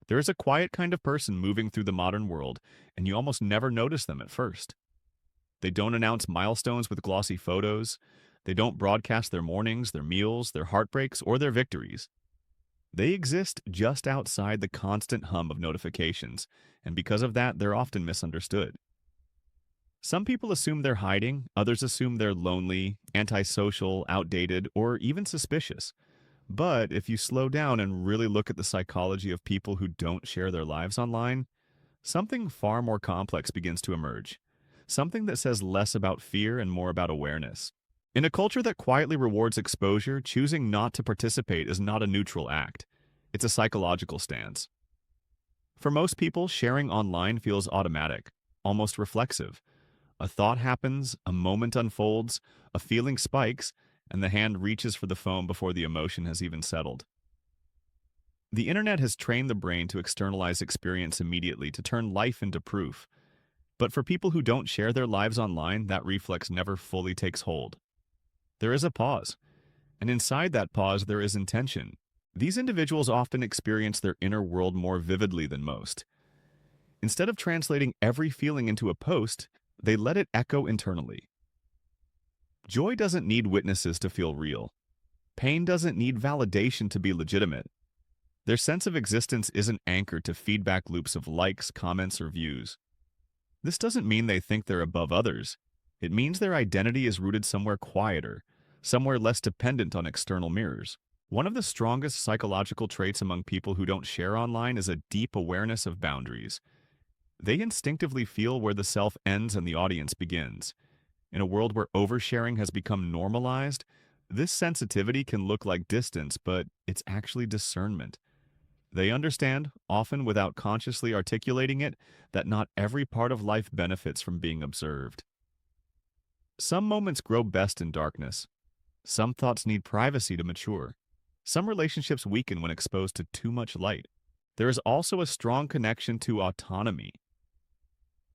There is a quiet kind of person moving through the modern world, and you almost never notice them at first. They don't announce milestones with glossy photos. They don't broadcast their mornings, their meals, their heartbreaks, or their victories. They exist just outside the constant hum of notifications, and because of that, they're often misunderstood. Some people assume they're hiding, others assume they're lonely, antisocial, outdated, or even suspicious. But if you slow down and really look at the psychology of people who don't share their lives online, something far more complex begins to emerge. Something that says less about fear and more about awareness. In a culture that quietly rewards exposure, choosing not to participate is not a neutral act. It's a psychological stance. For most people, sharing online feels automatic, almost reflexive. A thought happens, a moment unfolds, a feeling spikes, and the hand reaches for the phone before the emotion has even settled. The internet has trained the brain to externalize experience immediately, to turn life into proof. But for people who don't share their lives online, that reflex never fully takes hold. There is a pause, and inside that pause, there is intention. These individuals often experience their inner world more vividly than most. Instead of translating every feeling into a post, they let it echo internally. Joy doesn't need witnesses to feel real. Pain doesn't need validation to be legitimate. Their sense of existence isn't anchored to feedback loops of likes, comments, or views. This doesn't mean they think they're above others. It means their identity is rooted somewhere quieter, somewhere less dependent on external mirrors. One of the strongest psychological traits among people who don't share online is a deep awareness of boundaries. They instinctively feel where the self ends and the audience begins. In a world where oversharing has become normalized, this sensitivity can look like distance, but it's actually discernment. They understand, often without consciously articulating it, that not every part of life benefits from being observed. Some moments grow best in darkness. Some thoughts need privacy to mature. Some relationships weaken when exposed to too much light. There is also a strong connection to autonomy.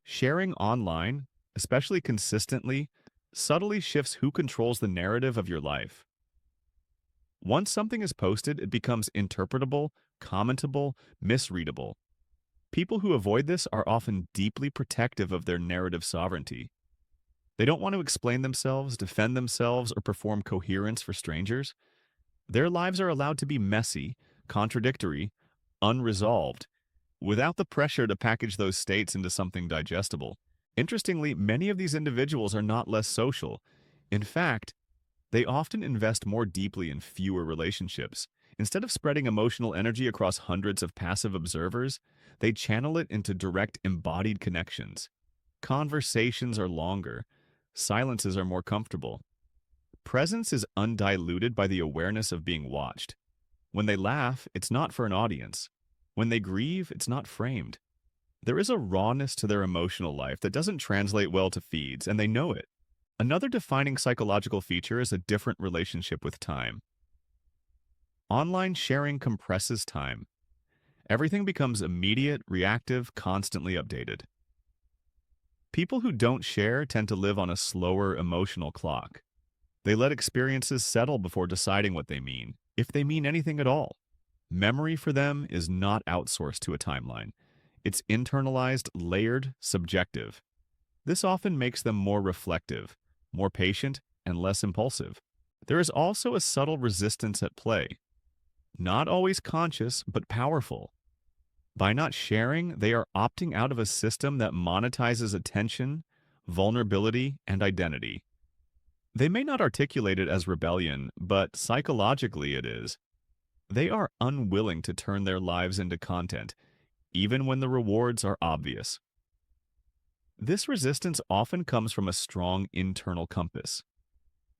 Sharing online, especially consistently, subtly shifts who controls the narrative of your life. Once something is posted, it becomes interpretable, commentable, misreadable. People who avoid this are often deeply protective of their narrative sovereignty. They don't want to explain themselves, defend themselves, or perform coherence for strangers. Their lives are allowed to be messy, contradictory, unresolved, without the pressure to package those states into something digestible. Interestingly, many of these individuals are not less social. In fact, they often invest more deeply in fewer relationships. Instead of spreading emotional energy across hundreds of passive observers, they channel it into direct embodied connections. Conversations are longer. Silences are more comfortable. Presence is undiluted by the awareness of being watched. When they laugh, it's not for an audience. When they grieve, it's not framed. There is a rawness to their emotional life that doesn't translate well to feeds, and they know it. Another defining psychological feature is a different relationship with time. Online sharing compresses time. Everything becomes immediate, reactive, constantly updated. People who don't share tend to live on a slower emotional clock. They let experiences settle before deciding what they mean, if they mean anything at all. Memory for them is not outsourced to a timeline. It's internalized, layered, subjective. This often makes them more reflective, more patient, and less impulsive. There is also a subtle resistance at play. Not always conscious, but powerful. By not sharing, they are opting out of a system that monetizes attention, vulnerability, and identity. They may not articulate it as rebellion, but psychologically it is. They are unwilling to turn their lives into content, even when the rewards are obvious. This resistance often comes from a strong internal compass.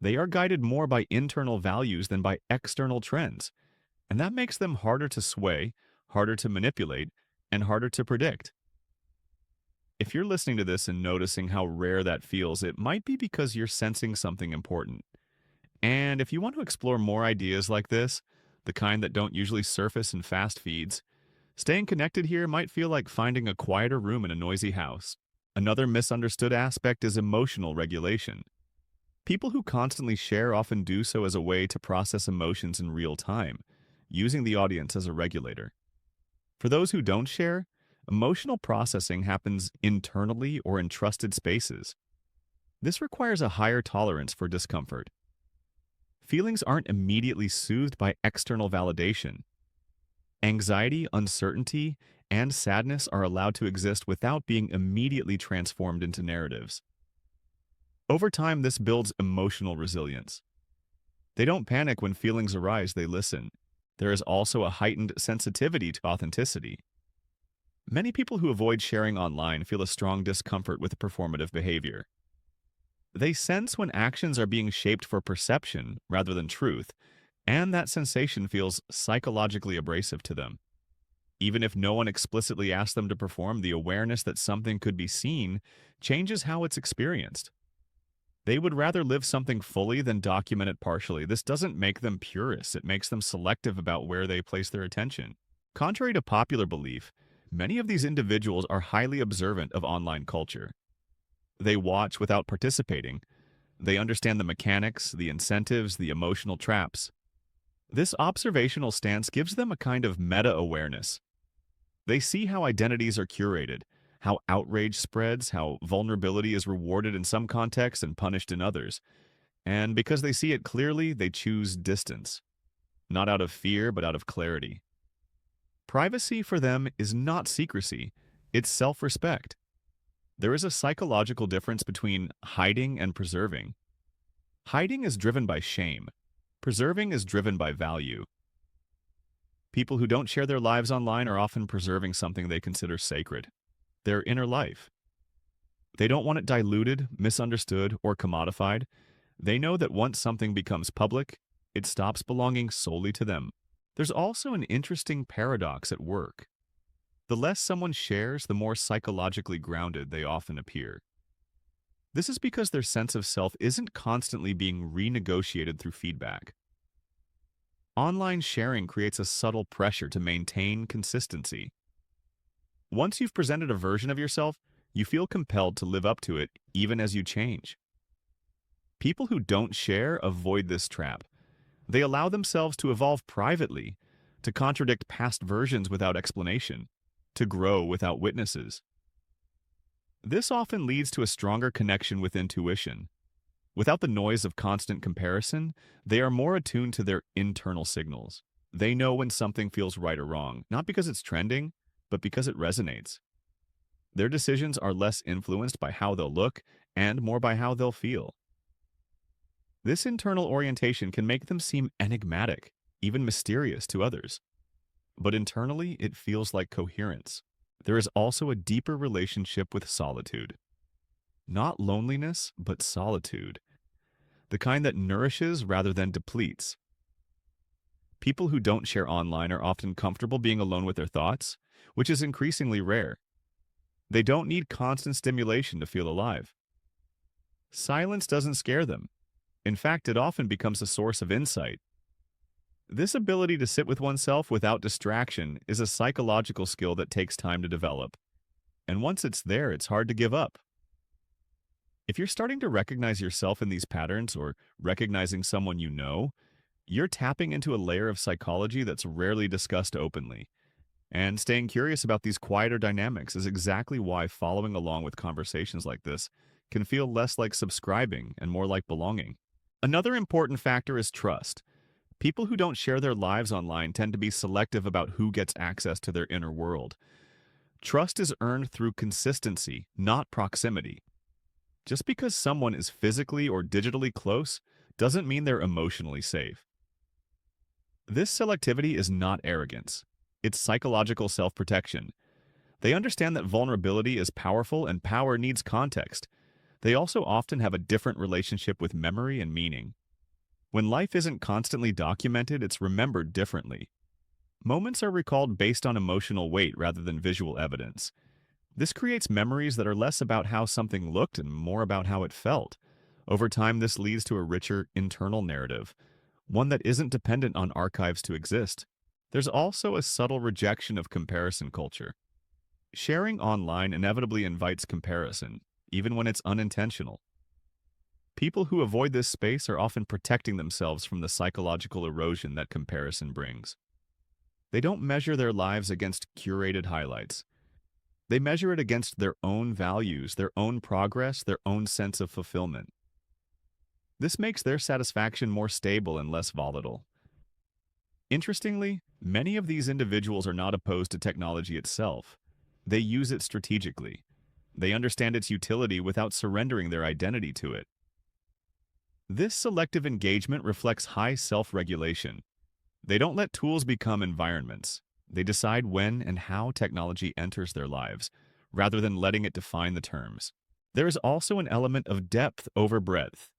They are guided more by internal values than by external trends, and that makes them harder to sway, harder to manipulate, and harder to predict. If you're listening to this and noticing how rare that feels, it might be because you're sensing something important. And if you want to explore more ideas like this, the kind that don't usually surface in fast feeds, staying connected here might feel like finding a quieter room in a noisy house. Another misunderstood aspect is emotional regulation. People who constantly share often do so as a way to process emotions in real time, using the audience as a regulator. For those who don't share, emotional processing happens internally or in trusted spaces. This requires a higher tolerance for discomfort. Feelings aren't immediately soothed by external validation. Anxiety, uncertainty, and sadness are allowed to exist without being immediately transformed into narratives. Over time, this builds emotional resilience. They don't panic when feelings arise, they listen. There is also a heightened sensitivity to authenticity. Many people who avoid sharing online feel a strong discomfort with performative behavior. They sense when actions are being shaped for perception rather than truth, and that sensation feels psychologically abrasive to them. Even if no one explicitly asks them to perform, the awareness that something could be seen changes how it's experienced. They would rather live something fully than document it partially. This doesn't make them purists, it makes them selective about where they place their attention. Contrary to popular belief, many of these individuals are highly observant of online culture. They watch without participating. They understand the mechanics, the incentives, the emotional traps. This observational stance gives them a kind of meta-awareness. They see how identities are curated, how outrage spreads, how vulnerability is rewarded in some contexts and punished in others. And because they see it clearly, they choose distance. Not out of fear, but out of clarity. Privacy for them is not secrecy, it's self-respect. There is a psychological difference between hiding and preserving. Hiding is driven by shame. Preserving is driven by value. People who don't share their lives online are often preserving something they consider sacred, their inner life. They don't want it diluted, misunderstood, or commodified. They know that once something becomes public, it stops belonging solely to them. There's also an interesting paradox at work. The less someone shares, the more psychologically grounded they often appear. This is because their sense of self isn't constantly being renegotiated through feedback. Online sharing creates a subtle pressure to maintain consistency. Once you've presented a version of yourself, you feel compelled to live up to it even as you change. People who don't share avoid this trap. They allow themselves to evolve privately, to contradict past versions without explanation, to grow without witnesses. This often leads to a stronger connection with intuition. Without the noise of constant comparison, they are more attuned to their internal signals. They know when something feels right or wrong, not because it's trending, but because it resonates. Their decisions are less influenced by how they'll look and more by how they'll feel. This internal orientation can make them seem enigmatic, even mysterious to others. But internally, it feels like coherence. There is also a deeper relationship with solitude. Not loneliness, but solitude. The kind that nourishes rather than depletes. People who don't share online are often comfortable being alone with their thoughts, which is increasingly rare. They don't need constant stimulation to feel alive. Silence doesn't scare them. In fact, it often becomes a source of insight. This ability to sit with oneself without distraction is a psychological skill that takes time to develop. And once it's there, it's hard to give up. If you're starting to recognize yourself in these patterns or recognizing someone you know, you're tapping into a layer of psychology that's rarely discussed openly. And staying curious about these quieter dynamics is exactly why following along with conversations like this can feel less like subscribing and more like belonging. Another important factor is trust. People who don't share their lives online tend to be selective about who gets access to their inner world. Trust is earned through consistency, not proximity. Just because someone is physically or digitally close doesn't mean they're emotionally safe. This selectivity is not arrogance. It's psychological self-protection. They understand that vulnerability is powerful and power needs context. They also often have a different relationship with memory and meaning. When life isn't constantly documented, it's remembered differently. Moments are recalled based on emotional weight rather than visual evidence. This creates memories that are less about how something looked and more about how it felt. Over time, this leads to a richer internal narrative, one that isn't dependent on archives to exist. There's also a subtle rejection of comparison culture. Sharing online inevitably invites comparison, even when it's unintentional. People who avoid this space are often protecting themselves from the psychological erosion that comparison brings. They don't measure their lives against curated highlights. They measure it against their own values, their own progress, their own sense of fulfillment. This makes their satisfaction more stable and less volatile. Interestingly, many of these individuals are not opposed to technology itself. They use it strategically. They understand its utility without surrendering their identity to it. This selective engagement reflects high self-regulation. They don't let tools become environments. They decide when and how technology enters their lives, rather than letting it define the terms. There is also an element of depth over breadth.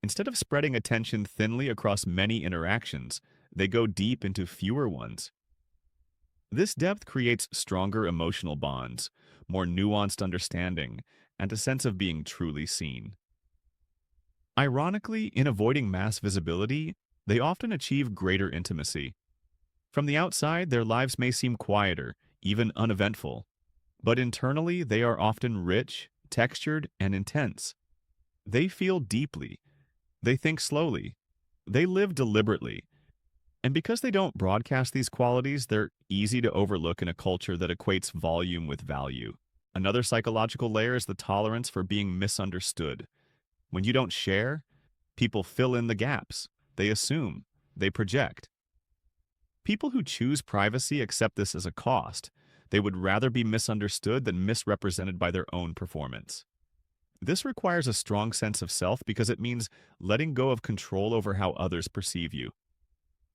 Instead of spreading attention thinly across many interactions, they go deep into fewer ones. This depth creates stronger emotional bonds, more nuanced understanding, and a sense of being truly seen. Ironically, in avoiding mass visibility, they often achieve greater intimacy. From the outside, their lives may seem quieter, even uneventful, but internally they are often rich, textured, and intense. They feel deeply. They think slowly. They live deliberately. And because they don't broadcast these qualities, they're easy to overlook in a culture that equates volume with value. Another psychological layer is the tolerance for being misunderstood. When you don't share, people fill in the gaps. They assume. They project. People who choose privacy accept this as a cost. They would rather be misunderstood than misrepresented by their own performance. This requires a strong sense of self because it means letting go of control over how others perceive you.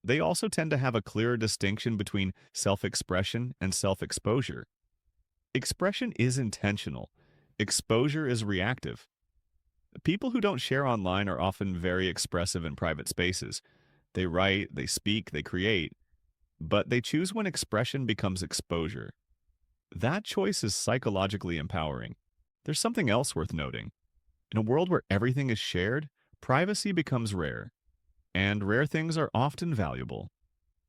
They also tend to have a clearer distinction between self-expression and self-exposure. Expression is intentional. Exposure is reactive. People who don't share online are often very expressive in private spaces. They write, they speak, they create, but they choose when expression becomes exposure. That choice is psychologically empowering. There's something else worth noting. In a world where everything is shared, privacy becomes rare, and rare things are often valuable.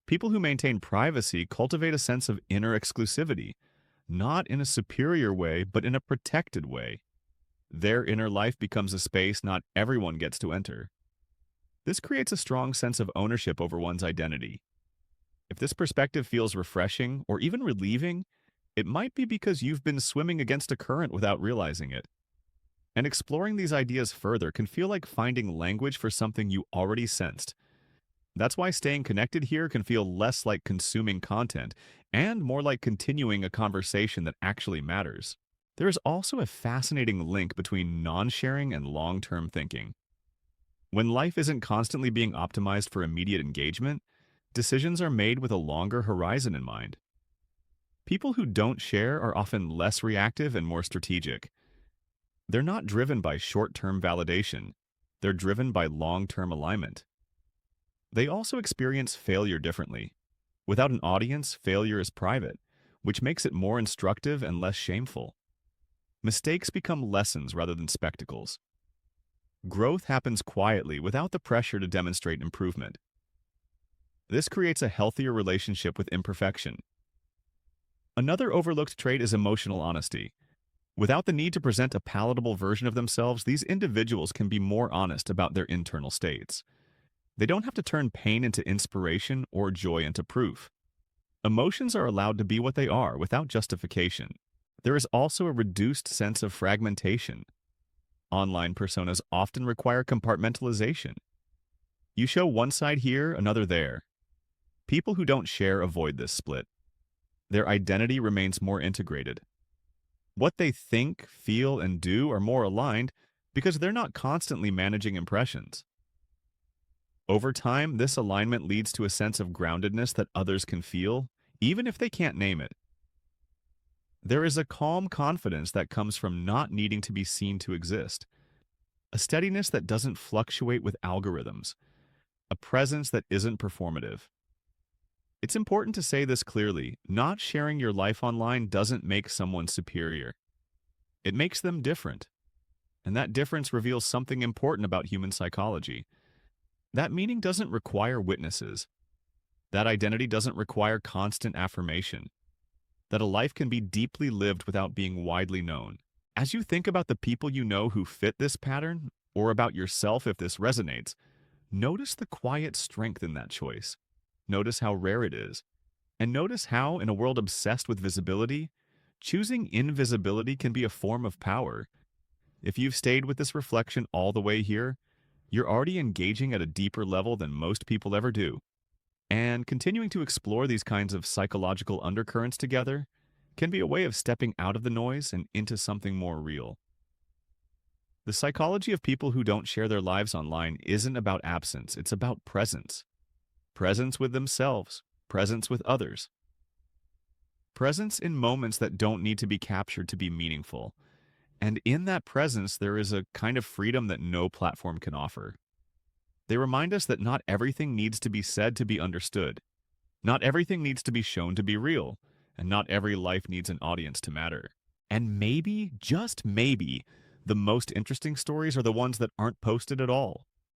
People who maintain privacy cultivate a sense of inner exclusivity, not in a superior way, but in a protected way. Their inner life becomes a space not everyone gets to enter. This creates a strong sense of ownership over one's identity. If this perspective feels refreshing or even relieving, it might be because you've been swimming against a current without realizing it. And exploring these ideas further can feel like finding language for something you already sensed. That's why staying connected here can feel less like consuming content and more like continuing a conversation that actually matters. There is also a fascinating link between non-sharing and long-term thinking. When life isn't constantly being optimized for immediate engagement, decisions are made with a longer horizon in mind. People who don't share are often less reactive and more strategic. They're not driven by short-term validation. They're driven by long-term alignment. They also experience failure differently. Without an audience, failure is private, which makes it more instructive and less shameful. Mistakes become lessons rather than spectacles. Growth happens quietly without the pressure to demonstrate improvement. This creates a healthier relationship with imperfection. Another overlooked trait is emotional honesty. Without the need to present a palatable version of themselves, these individuals can be more honest about their internal states. They don't have to turn pain into inspiration or joy into proof. Emotions are allowed to be what they are without justification. There is also a reduced sense of fragmentation. Online personas often require compartmentalization. You show one side here, another there. People who don't share avoid this split. Their identity remains more integrated. What they think, feel, and do are more aligned because they're not constantly managing impressions. Over time, this alignment leads to a sense of groundedness that others can feel, even if they can't name it. There is a calm confidence that comes from not needing to be seen to exist, a steadiness that doesn't fluctuate with algorithms, a presence that isn't performative. It's important to say this clearly. Not sharing your life online doesn't make someone superior. It makes them different. And that difference reveals something important about human psychology. That meaning doesn't require witnesses. That identity doesn't require constant affirmation. That a life can be deeply lived without being widely known. As you think about the people you know who fit this pattern, or about yourself if this resonates, notice the quiet strength in that choice. Notice how rare it is. And notice how, in a world obsessed with visibility, choosing invisibility can be a form of power. If you've stayed with this reflection all the way here, you're already engaging at a deeper level than most people ever do. And continuing to explore these kinds of psychological undercurrents together can be a way of stepping out of the noise and into something more real. The psychology of people who don't share their lives online isn't about absence, it's about presence. Presence with themselves, presence with others, presence in moments that don't need to be captured to be meaningful. And in that presence, there is a kind of freedom that no platform can offer. They remind us that not everything needs to be said to be understood. Not everything needs to be shown to be real, and not every life needs an audience to matter. And maybe, just maybe, the most interesting stories are the ones that aren't posted at all.